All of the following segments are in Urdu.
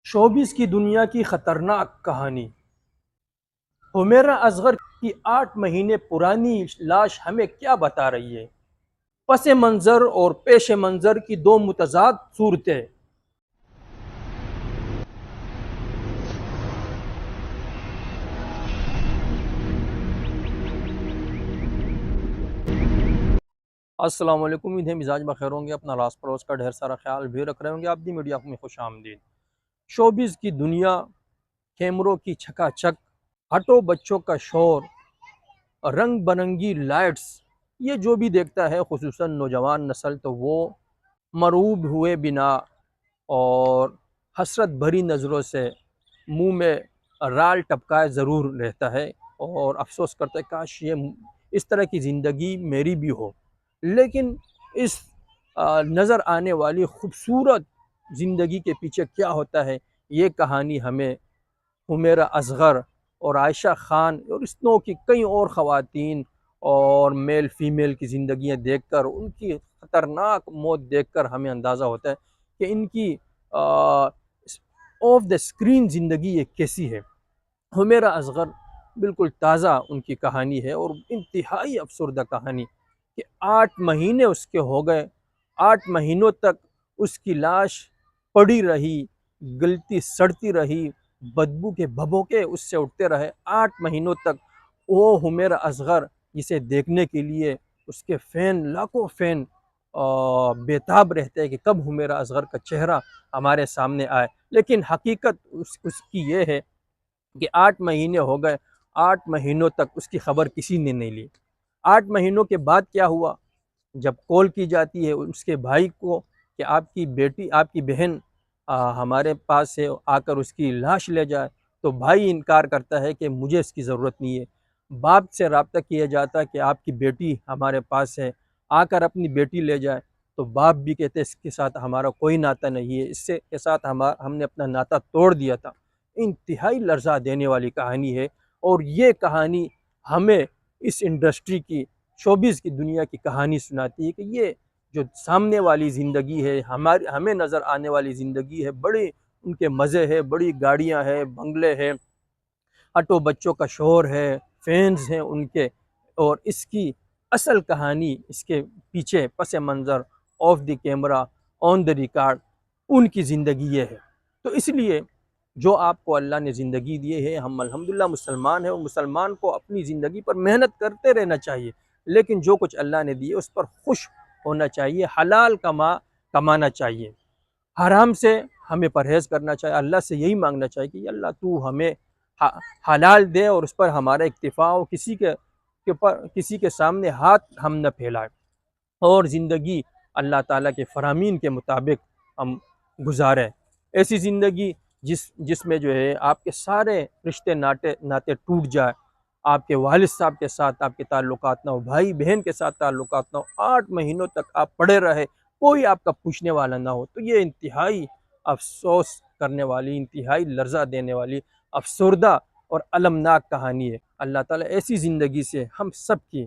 شوبز کی دنیا کی خطرناک کہانی۔ حمیرہ اصغر کی 8 مہینے پرانی لاش ہمیں کیا بتا رہی ہے؟ پس منظر اور پیش منظر کی دو متضاد صورتیں۔ السلام علیکم، امید ہے مزاج بخیر ہوں گے، اپنا راس پڑوس کا ڈھیر سارا خیال بھی رکھ رہے ہوں گے۔ آپ دی میڈیا میں خوش آمدید۔ شوبز کی دنیا، کیمروں کی چھکا چھک، ہٹو بچوں کا شور، رنگ برنگی لائٹس، یہ جو بھی دیکھتا ہے خصوصاً نوجوان نسل تو وہ مرعوب ہوئے بنا اور حسرت بھری نظروں سے منہ میں رال ٹپکائے ضرور رہتا ہے اور افسوس کرتا ہے کاش یہ اس طرح کی زندگی میری بھی ہو۔ لیکن اس نظر آنے والی خوبصورت زندگی کے پیچھے کیا ہوتا ہے، یہ کہانی ہمیں حمیرہ اصغر اور عائشہ خان اور اس نوع کی کئی اور خواتین اور میل فیمیل کی زندگیاں دیکھ کر، ان کی خطرناک موت دیکھ کر ہمیں اندازہ ہوتا ہے کہ ان کی آف دا اسکرین زندگی یہ کیسی ہے۔ حمیرہ اصغر بالکل تازہ ان کی کہانی ہے اور انتہائی افسردہ کہانی کہ 8 مہینے اس کے ہو گئے، 8 مہینوں تک اس کی لاش پڑی رہی، گلتی سڑتی رہی، بدبو کے بھبوکے اس سے اٹھتے رہے 8 مہینوں تک۔ وہ حمیرہ اصغر جسے دیکھنے کے لیے اس کے فین، لاکھوں فین بےتاب رہتے ہیں کہ کب حمیرہ اصغر کا چہرہ ہمارے سامنے آئے، لیکن حقیقت اس کی یہ ہے کہ 8 مہینے ہو گئے، 8 مہینوں تک اس کی خبر کسی نے نہیں لی۔ 8 مہینوں کے بعد کیا ہوا؟ جب کال کی جاتی ہے اس کے بھائی کو کہ آپ کی بیٹی، آپ کی بہن ہمارے پاس ہے، آ کر اس کی لاش لے جائے، تو بھائی انکار کرتا ہے کہ مجھے اس کی ضرورت نہیں ہے۔ باپ سے رابطہ کیا جاتا ہے کہ آپ کی بیٹی ہمارے پاس ہے، آ کر اپنی بیٹی لے جائے، تو باپ بھی کہتے ہیں اس کے ساتھ ہمارا کوئی ناطہ نہیں ہے، اس کے ساتھ ہم نے اپنا ناطہ توڑ دیا تھا۔ انتہائی لرزا دینے والی کہانی ہے اور یہ کہانی ہمیں اس انڈسٹری کی، شوبز کی دنیا کی کہانی سناتی ہے کہ یہ جو سامنے والی زندگی ہے، ہمیں نظر آنے والی زندگی ہے، بڑے ان کے مزے ہیں، بڑی گاڑیاں ہیں، بنگلے ہیں، ہٹو بچوں کا شور ہے، فینز ہیں ان کے، اور اس کی اصل کہانی، اس کے پیچھے پس منظر، off the camera, on the record, ان کی زندگی یہ ہے۔ تو اس لیے جو آپ کو اللہ نے زندگی دی ہے، ہم الحمدللہ مسلمان ہیں، اور مسلمان کو اپنی زندگی پر محنت کرتے رہنا چاہیے، لیکن جو کچھ اللہ نے دی ہے اس پر خوش ہونا چاہیے، حلال کمانا چاہیے، حرام سے ہمیں پرہیز کرنا چاہیے، اللہ سے یہی مانگنا چاہیے کہ اللہ تو ہمیں حلال دے اور اس پر ہمارا اکتفا ہو، کسی کے سامنے ہاتھ ہم نہ پھیلائیں، اور زندگی اللہ تعالیٰ کے فرامین کے مطابق ہم گزاریں۔ ایسی زندگی جس میں جو ہے آپ کے سارے رشتے ناطے ٹوٹ جائے، آپ کے والد صاحب کے ساتھ آپ کے تعلقات نہ ہو، بھائی بہن کے ساتھ تعلقات نہ ہو، 8 مہینوں تک آپ پڑے رہے، کوئی آپ کا پوچھنے والا نہ ہو، تو یہ انتہائی افسوس کرنے والی، انتہائی لرزہ دینے والی، افسردہ اور المناک کہانی ہے۔ اللہ تعالیٰ ایسی زندگی سے ہم سب کی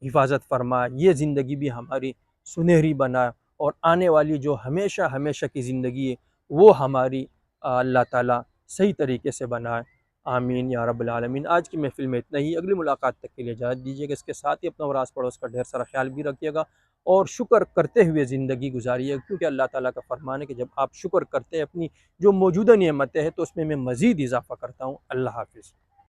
حفاظت فرمائے، یہ زندگی بھی ہماری سنہری بنائے، اور آنے والی جو ہمیشہ ہمیشہ کی زندگی ہے وہ ہماری اللہ تعالیٰ صحیح طریقے سے بنائے۔ آمین یا رب العالمین۔ آج کی محفل میں اتنا ہی، اگلی ملاقات تک کے لیے اجازت دیجیے گا، اس کے ساتھ ہی اپنا اور آس پڑوس کا ڈھیر سارا خیال بھی رکھیے گا اور شکر کرتے ہوئے زندگی گزاریے، کیونکہ اللہ تعالیٰ کا فرمان ہے کہ جب آپ شکر کرتے ہیں اپنی جو موجودہ نعمتیں ہیں تو اس میں مزید اضافہ کرتا ہوں۔ اللہ حافظ۔